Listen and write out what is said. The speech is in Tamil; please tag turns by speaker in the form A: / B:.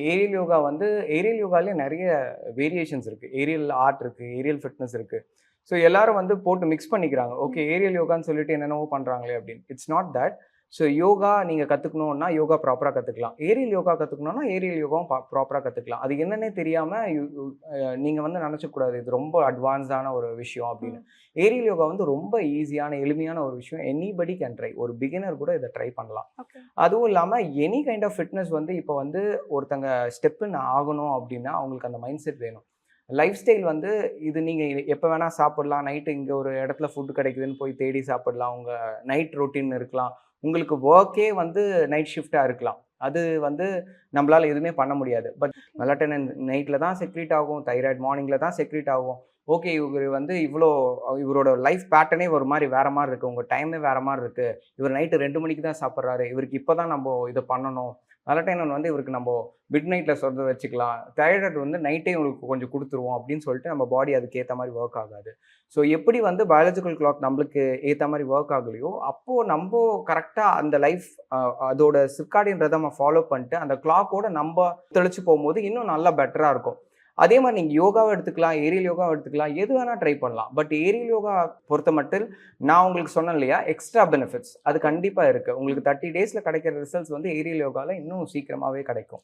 A: ஏரியல் யோகா வந்து ஏரியல் யோகாலயே நெறைய வேரியேஷன்ஸ் இருக்கு. ஏரியல் ஆர்ட் இருக்கு, ஏரியல் ஃபிட்னஸ் இருக்கு. எல்லாரும் வந்து போட்டு மிக்ஸ் பண்ணிக்கிறாங்க. ஓகே
B: ம்.
A: ஏரியல் யோகான்னு சொல்லிட்டு என்னென்னவோ பண்றாங்களே அப்படின்னு. It's not that. யோகா நீங்க கத்துக்கணும்னா யோகா ப்ராப்பரா கத்துக்கலாம். ஏரியல் யோகா கத்துக்கணும்னா ஏரியல் யோகாவும் ப்ராப்பரா கத்துக்கலாம். அது என்னன்னே தெரியாம யு யு நீங்க வந்து நெனச்சக்கூடாது. இது ரொம்ப அட்வான்ஸ்டான ஒரு விஷயம் அப்படின்னு.
B: ம்.
A: ஏரியல் யோகா வந்து ரொம்ப ஈஸியான, எளிமையான ஒரு விஷயம். Anybody can try. ஒரு பிகினர் கூட இத ட்ரை பண்ணலாம்.
B: ஓகே.
A: அதுவும் இல்லாம எனி கைண்ட் ஆஃப் ஃபிட்னஸ் வந்து இப்ப வந்து ஒருத்தங்க ஸ்டெப் இன் ஆகணும் அப்படின்னா, அவங்களுக்கு அந்த மைண்ட் செட் வேணும். லைஃப் ஸ்டைல் வந்து இது நீங்க எப்ப வேணா சாப்பிடலாம். நைட் இங்க ஒரு இடத்துல ஃபுட் கிடைக்குதுன்னு போய் தேடி சாப்பிடலாம். உங்க நைட் ரொட்டீன் இருக்கலாம். உங்களுக்கு வொர்க்கே வந்து நைட் ஷிஃப்ட்டா இருக்கலாம். அது வந்து நம்மளால எதுவுமே பண்ண முடியாது. But
B: okay.
A: மெலட்டோனின் நைட்ல தான் செக்ரீட் ஆகும். தைராய்டு மார்னிங்ல தான் செக்ரீட் ஆகும். ஓகே இவரு வந்து இவரோட லைஃப் பேட்டர்னே ஒரு மாரி வேற மாரி இருக்கு. உங்க டைமே வேற மாரி இருக்கு. இவர் நைட் 2 மணிக்கு தான் சாப்பிடுறாரு. இவருக்கு இப்ப தான் நம்ப இத பண்ணணும். மெலட்டோனின் வந்து இவருக்கு நம்ப மிட் நைட்ல சொல்றத வச்சுக்கலாம். தைராய்டு வந்து நைட்டே உங்களுக்கு கொஞ்சம் குடுத்துருவோம் அப்படின்னு சொல்லிட்டு நம்ம பாடி அதுக்கு ஏத்த மாரி வொர்க் ஆகாது. எப்படி வந்து பயாலஜிக்கல் கிளாக் நம்மளுக்கு ஏத்த மாரி வொர்க் ஆகலையோ, அப்போ நம்ப கரெக்ட்டா அந்த லைஃப் அதோட சிர்காடியன் ரிதம்ம ஃபாலோ பண்ணிட்டு, அந்த கிளாக்கோட நம்ப ஒத்துழைச்சு போம்போது இன்னும் நல்லா பெட்டரா இருக்கும். அதே மாரி நீங்க யோகாவ எடுத்துக்கலாம், ஏரியல் யோகாவ எடுத்துக்கலாம். எது வேணா ட்ரை பண்ணலாம். பட் ஏரியல் யோகா பொறுத்தமட்டில் நான் உங்களுக்கு சொன்னேன் இல்லையா? எக்ஸ்ட்ரா பெனிஃபிட்ஸ் அது
B: ஓகே.
A: கண்டிப்பா இருக்கு.
B: ம்.
A: உங்களுக்கு 30 டேஸ்ல கிடைக்கிற ரிசல்ட்ஸ் வந்து ஏரியல் யோகால இன்னும் சீக்கிரமாவே கிடைக்கும்.